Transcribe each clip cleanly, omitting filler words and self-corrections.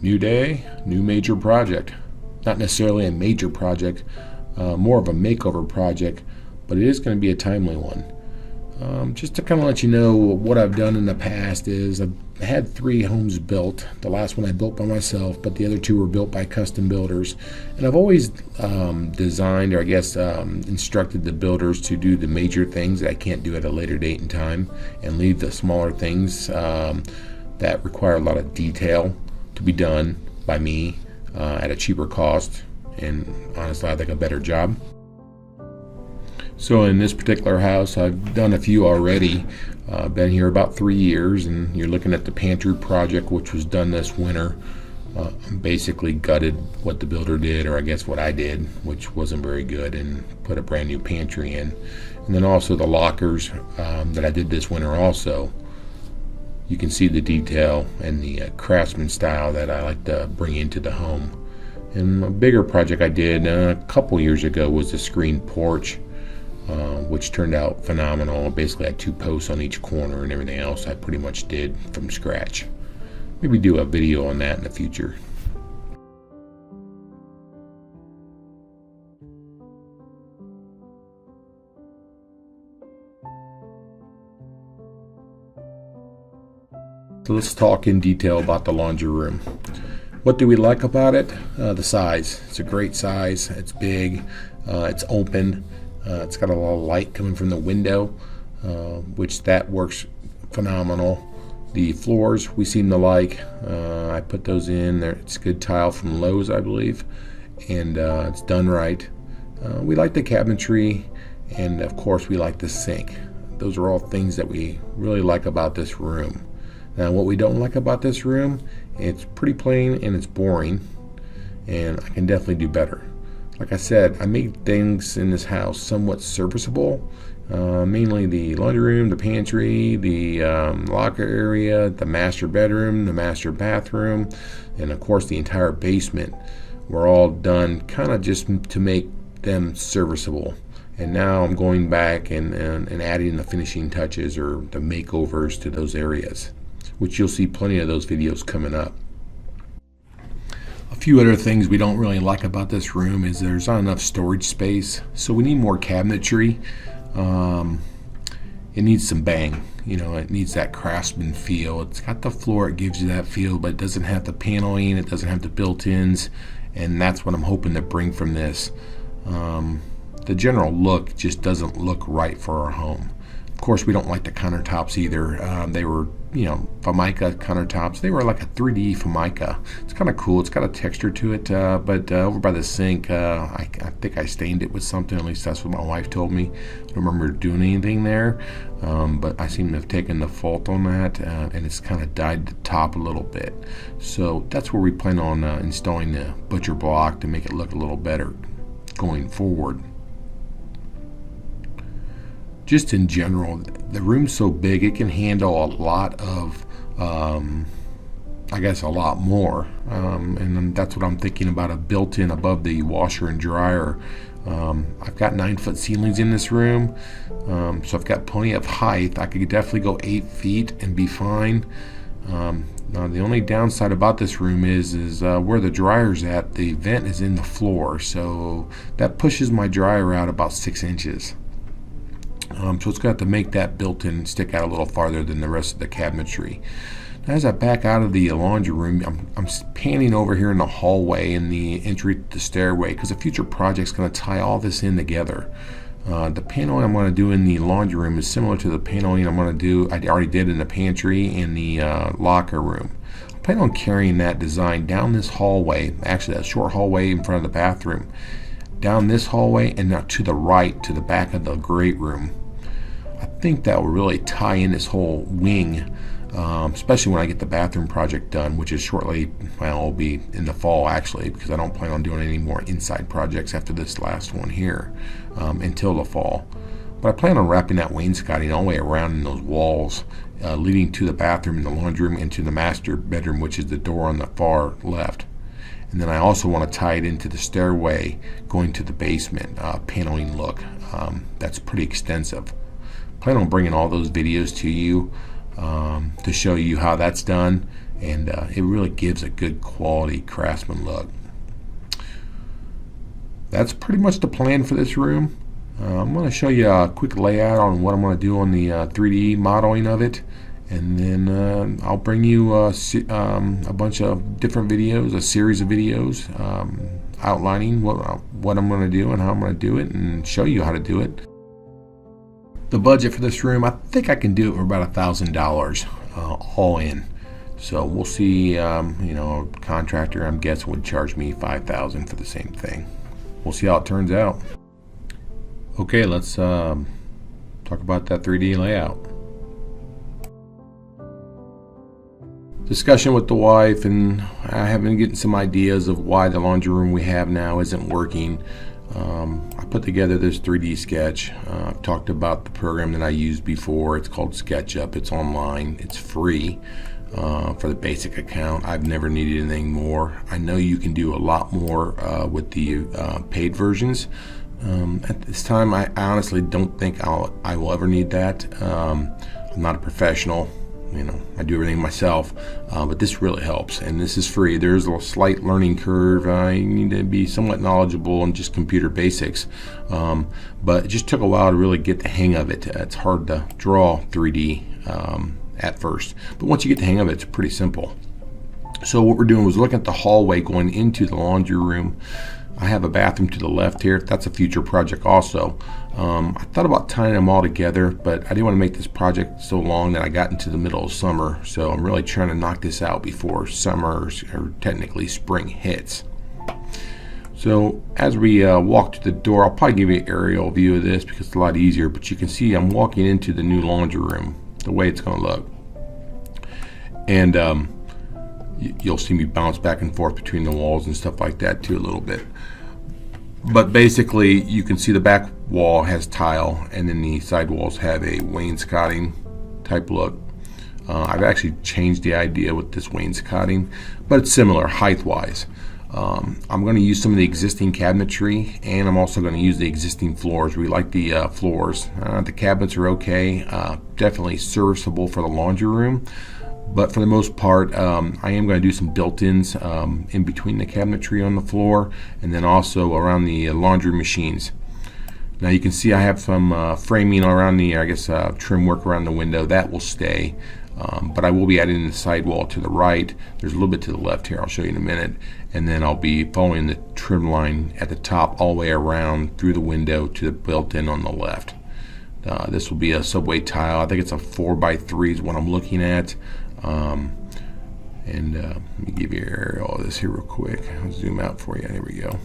New day, new major project. Not necessarily a major project, more of a makeover project, but it is going to be a timely one. Just to kind of let you know what I've done in the past is I've had 3 homes built. The last one I built by myself, but the other 2 were built by custom builders. And I've always designed, or I guess instructed the builders to do the major things that I can't do at a later date and time, and leave the smaller things that require a lot of detail to be done by me at a cheaper cost, and honestly I think a better job. So in this particular house, I've done a few already. Been here about 3 years, and you're looking at the pantry project, which was done this winter. Basically gutted what the builder did, or I guess what I did, which wasn't very good, and put a brand new pantry in. And then also the lockers that I did this winter also. You can see the detail and the Craftsman-style that I like to bring into the home. And a bigger project I did a couple years ago was the screened porch, which turned out phenomenal. Basically I had 2 posts on each corner, and everything else I pretty much did from scratch. Maybe do a video on that in the future. So let's talk in detail about the laundry room. What do we like about it? The size. It's a great size. It's big. It's open. It's got a lot of light coming from the window, which that works phenomenal. The floors we seem to like. I put those in there. It's good tile from Lowe's, I believe, and it's done right. We like the cabinetry, and of course we like the sink. Those are all things that we really like about this room. Now what we don't like about this room, it's pretty plain and it's boring, and I can definitely do better. Like I said, I made things in this house somewhat serviceable, mainly the laundry room, the pantry, the locker area, the master bedroom, the master bathroom, and of course the entire basement were all done kind of just to make them serviceable. And now I'm going back and adding the finishing touches or the makeovers to those areas, which you'll see plenty of those videos coming up. A few other things we don't really like about this room is there's not enough storage space, so we need more cabinetry. It needs some bang, you know, it needs that Craftsman feel. It's got the floor, it gives you that feel, but it doesn't have the paneling, it doesn't have the built-ins, and that's what I'm hoping to bring from this. The general look just doesn't look right for our home. Of course, we don't like the countertops either. They were, you know, Formica countertops. They were like a 3D Formica. It's kind of cool. It's got a texture to it, but over by the sink, I think I stained it with something. At least that's what my wife told me. I don't remember doing anything there, but I seem to have taken the fault on that, and it's kind of dyed the top a little bit. So that's where we plan on installing the butcher block to make it look a little better going forward. Just in general, the room's so big it can handle a lot of, I guess a lot more, and then that's what I'm thinking about, a built-in above the washer and dryer. I've got 9-foot ceilings in this room, so I've got plenty of height. I could definitely go 8 feet and be fine. Now the only downside about this room is where the dryer's at, the vent is in the floor, so that pushes my dryer out about 6 inches. So it's got to make that built-in stick out a little farther than the rest of the cabinetry. Now, as I back out of the laundry room, I'm panning over here in the hallway and the entry to the stairway, because a future project's going to tie all this in together. The paneling I'm going to do in the laundry room is similar to the paneling I'm going to do, I already did in the pantry and the locker room. I plan on carrying that design down this hallway, actually that short hallway in front of the bathroom, down this hallway, and now to the right, to the back of the great room. I think that will really tie in this whole wing, especially when I get the bathroom project done, which is shortly. Well, it'll be in the fall actually, because I don't plan on doing any more inside projects after this last one here until the fall. But I plan on wrapping that wainscoting all the way around in those walls, leading to the bathroom and the laundry room and to the master bedroom, which is the door on the far left. And then I also want to tie it into the stairway going to the basement, paneling look. That's pretty extensive. Plan on bringing all those videos to you to show you how that's done, and it really gives a good quality Craftsman look. That's pretty much the plan for this room. I'm going to show you a quick layout on what I'm going to do on the 3D modeling of it, and then I'll bring you a bunch of different videos, a series of videos outlining what I'm going to do and how I'm going to do it, and show you how to do it. The budget for this room, I think I can do it for about $1,000 all in. So we'll see. You know, a contractor, I'm guessing, would charge me $5,000 for the same thing. We'll see how it turns out. Okay, let's talk about that 3D layout. Discussion with the wife, and I have been getting some ideas of why the laundry room we have now isn't working. I put together this 3D sketch. I've talked about the program that I used before. It's called SketchUp. It's online. It's free for the basic account. I've never needed anything more. I know you can do a lot more with the paid versions. At this time, I honestly don't think I will ever need that. I'm not a professional. You know, I do everything myself, but this really helps, and this is free. There's a slight learning curve. You need to be somewhat knowledgeable in just computer basics, but it just took a while to really get the hang of it. It's hard to draw 3D at first, but once you get the hang of it, it's pretty simple. So what we're doing was looking at the hallway going into the laundry room. I have a bathroom to the left here. That's a future project also. I thought about tying them all together, but I didn't want to make this project so long that I got into the middle of summer. So I'm really trying to knock this out before summer, or technically spring, hits. So as we walk to the door, I'll probably give you an aerial view of this because it's a lot easier, but you can see I'm walking into the new laundry room, the way it's going to look. And you'll see me bounce back and forth between the walls and stuff like that too a little bit. But basically, you can see the back wall has tile, and then the side walls have a wainscoting type look. I've actually changed the idea with this wainscoting, but it's similar height-wise. I'm going to use some of the existing cabinetry, and I'm also going to use the existing floors. We like the floors. The cabinets are okay, definitely serviceable for the laundry room. But for the most part, I am going to do some built-ins in between the cabinetry on the floor, and then also around the laundry machines. Now you can see I have some framing around the, trim work around the window. That will stay, but I will be adding the sidewall to the right. There's a little bit to the left here. I'll show you in a minute. And then I'll be following the trim line at the top all the way around through the window to the built-in on the left. This will be a subway tile. I think it's a 4x3 is what I'm looking at. Let me give you an aerial of this here real quick. I'll zoom out for you. There we go.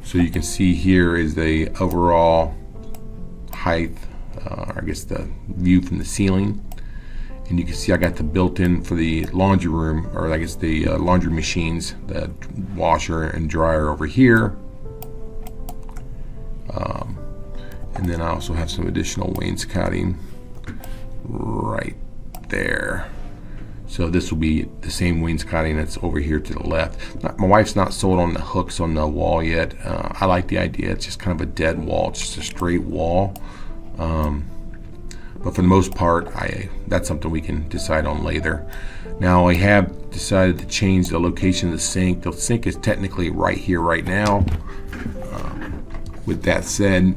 So you can see here is the overall height, the view from the ceiling. And you can see I got the built-in for the laundry room, or the laundry machines, the washer and dryer over here. And then I also have some additional wainscoting right there. So this will be the same wainscoting that's over here to the left. My wife's not sold on the hooks on the wall yet. I like the idea. It's just kind of a dead wall. It's just a straight wall. But for the most part, that's something we can decide on later. Now I have decided to change the location of the sink. The sink is technically right here right now. With that said,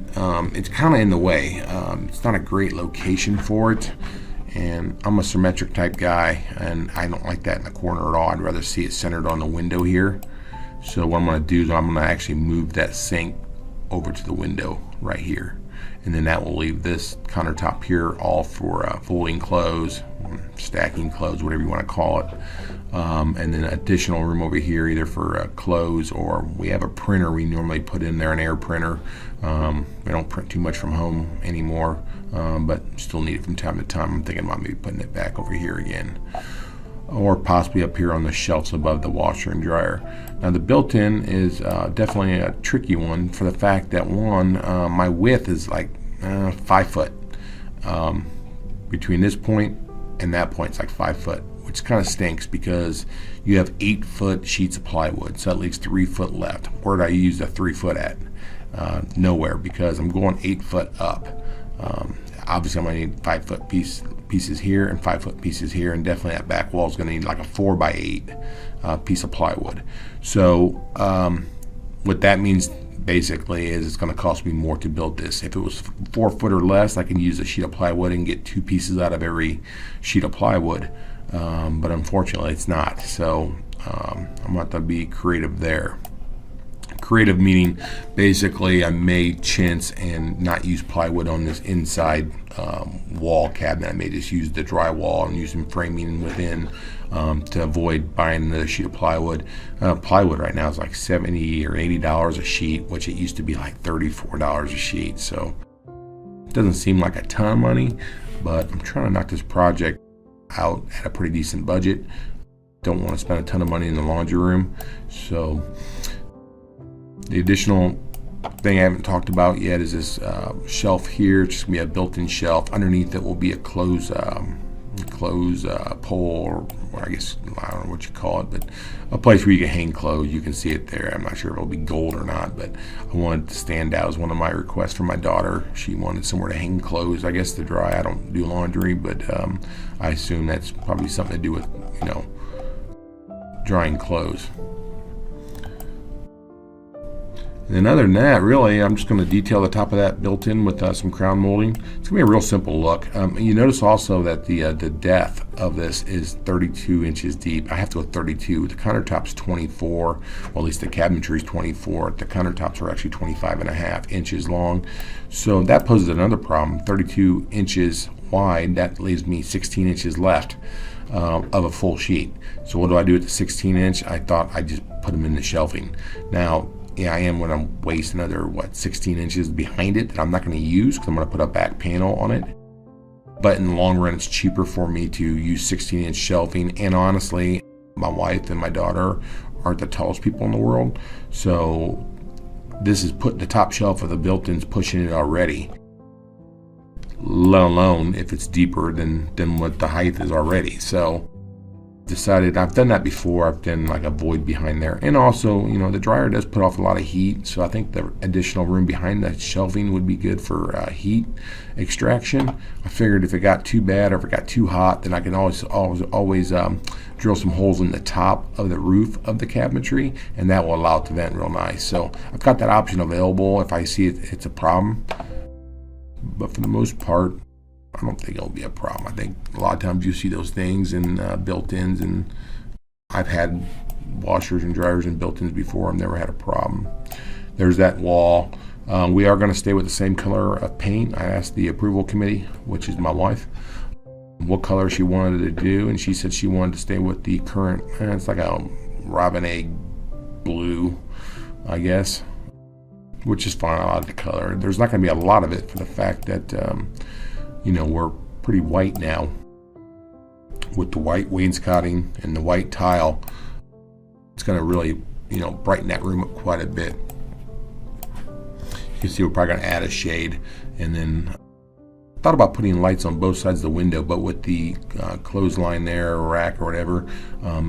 it's kind of in the way. It's not a great location for it. And I'm a symmetric type guy, and I don't like that in the corner at all. I'd rather see it centered on the window here. So what I'm going to do is I'm going to actually move that sink over to the window right here. And then that will leave this countertop here all for folding clothes, stacking clothes, whatever you want to call it. And then additional room over here either for clothes, or we have a printer we normally put in there, an air printer. We don't print too much from home anymore, but still need it from time to time. I'm thinking about maybe putting it back over here again, or possibly up here on the shelves above the washer and dryer. Now the built-in is definitely a tricky one for the fact that my width is like 5 foot. Between this point and that point, it's like 5 foot, which kind of stinks because you have 8 foot sheets of plywood, so that leaves 3 foot left. Where did I use the 3 foot at? Nowhere, because I'm going 8 foot up. Obviously I'm going to need 5 foot piece pieces here and 5-foot pieces here, and definitely that back wall is going to need like a 4x8 piece of plywood. So what that means basically is it's going to cost me more to build this. If it was 4 foot or less, I can use a sheet of plywood and get 2 pieces out of every sheet of plywood, but unfortunately it's not. So I'm going to have to be creative there. Creative meaning basically I may chintz and not use plywood on this inside wall cabinet. I may just use the drywall and use some framing within to avoid buying another sheet of plywood. Plywood right now is like $70 or $80 a sheet, which it used to be like $34 a sheet. So it doesn't seem like a ton of money, but I'm trying to knock this project out at a pretty decent budget. Don't want to spend a ton of money in the laundry room. So the additional thing I haven't talked about yet is this shelf here. It's just gonna be a built-in shelf. Underneath it will be a clothes pole, or I guess I don't know what you call it, but a place where you can hang clothes. You can see it there. I'm not sure if it'll be gold or not, but I wanted to stand out as one of my requests for my daughter. She wanted somewhere to hang clothes, I guess, to dry. I don't do laundry, but I assume that's probably something to do with, you know, drying clothes. And then other than that, really, I'm just going to detail the top of that built in with some crown molding. It's going to be a real simple look. You notice also that the depth of this is 32 inches deep. I have to go 32. The countertop's 24, or at least the cabinetry is 24. The countertops are actually 25.5 inches long. So that poses another problem. 32 inches wide, that leaves me 16 inches left of a full sheet. So what do I do with the 16 inch? I thought I'd just put them in the shelving. Now, yeah, I am going to waste another, 16 inches behind it that I'm not going to use because I'm going to put a back panel on it. But in the long run, it's cheaper for me to use 16-inch shelving. And honestly, my wife and my daughter aren't the tallest people in the world. So this is putting the top shelf of the built-ins, pushing it already, let alone if it's deeper than what the height is already. So decided, I've done that before, I've done like a void behind there, and also, you know, the dryer does put off a lot of heat, so I think the additional room behind that shelving would be good for heat extraction. I figured if it got too bad or if it got too hot, then I can always drill some holes in the top of the roof of the cabinetry, and that will allow it to vent real nice. So I've got that option available if I see it's a problem, but for the most part, I don't think it'll be a problem. I think a lot of times you see those things in built-ins, and I've had washers and dryers and built-ins before. I've never had a problem. There's that wall. We are going to stay with the same color of paint. I asked the approval committee, which is my wife, what color she wanted to do, and she said she wanted to stay with the current, it's like a robin egg blue, I guess, which is fine. I like the color. There's not going to be a lot of it for the fact that you know, we're pretty white now with the white wainscoting and the white tile. It's going to really, you know, brighten that room up quite a bit. You can see we're probably going to add a shade, and then thought about putting lights on both sides of the window, but with the clothesline there, or rack or whatever,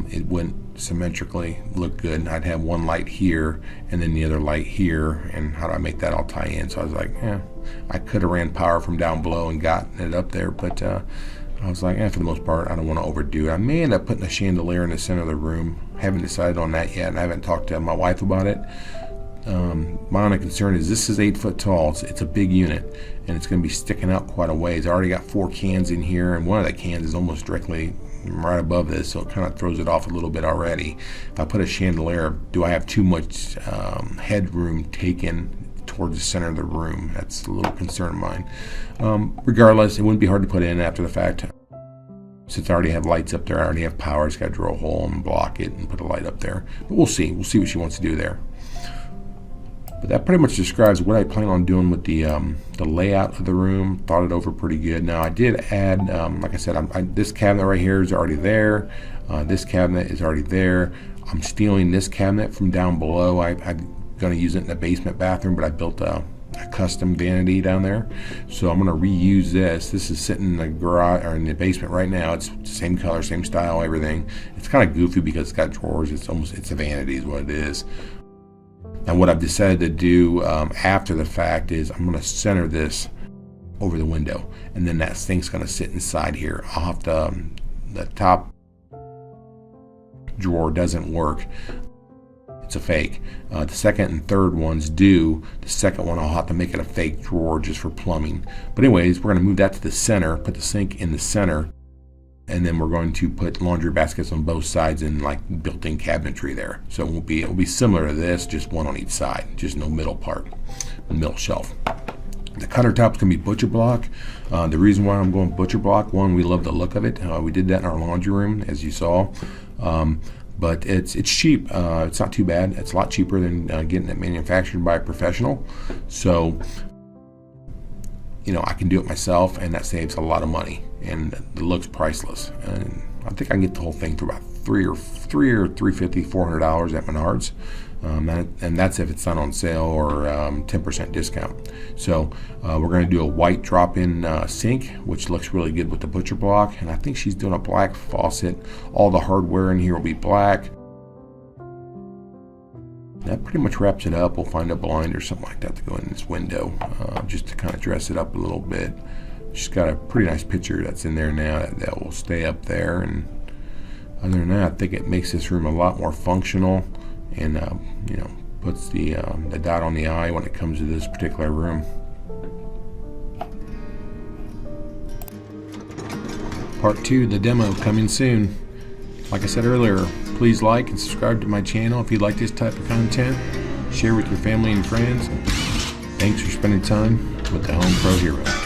it wouldn't symmetrically look good. I'd have one light here and then the other light here, and how do I make that all tie in? So I was like, I could have ran power from down below and gotten it up there, but I was like, for the most part, I don't want to overdo it. I may end up putting a chandelier in the center of the room. Haven't decided on that yet, and I haven't talked to my wife about it. My only concern is this is 8 foot tall. It's a big unit, and it's going to be sticking out quite a ways. I already got 4 cans in here, and one of the cans is almost directly right above this, so it kind of throws it off a little bit already. If I put a chandelier, do I have too much headroom taken towards the center of the room? That's a little concern of mine. Regardless, it wouldn't be hard to put in after the fact. Since I already have lights up there, I already have power. I just got to drill a hole and block it and put a light up there. But we'll see. We'll see what she wants to do there. But that pretty much describes what I plan on doing with the layout of the room. Thought it over pretty good. Now I did add, like I said, this cabinet right here is already there. This cabinet is already there. I'm stealing this cabinet from down below. I'm going to use it in the basement bathroom, but I built a custom vanity down there, so I'm going to reuse this. This is sitting in the garage or in the basement right now. It's the same color, same style, everything. It's kind of goofy because it's got drawers. It's a vanity is what it is. And what I've decided to do after the fact is I'm going to center this over the window, and then that sink's going to sit inside here. I'll have to the top drawer doesn't work. It's a fake. The second and third ones do. The second one I'll have to make it a fake drawer just for plumbing. But anyways, we're going to move that to the center, put the sink in the center, and then we're going to put laundry baskets on both sides and like built-in cabinetry there. So it'll be similar to this, just one on each side, just no middle part, middle shelf. The countertop's going to be butcher block. The reason why I'm going butcher block, one, we love the look of it. We did that in our laundry room, as you saw. But it's cheap. It's not too bad. It's a lot cheaper than getting it manufactured by a professional. So, you know, I can do it myself, and that saves a lot of money, and the look's priceless. And I think I can get the whole thing for about $350, $400 at Menards. And that's if it's not on sale or 10% discount. So we're going to do a white drop-in sink, which looks really good with the butcher block. And I think she's doing a black faucet. All the hardware in here will be black. That pretty much wraps it up. We'll find a blind or something like that to go in this window, just to kind of dress it up a little bit. She's got a pretty nice picture that's in there now that will stay up there. And other than that, I think it makes this room a lot more functional, and you know, puts the dot on the I when it comes to this particular room. Part 2, the demo, coming soon. Like I said earlier, please like and subscribe to my channel if you like this type of content. Share with your family and friends. Thanks for spending time with the Home Pro Hero.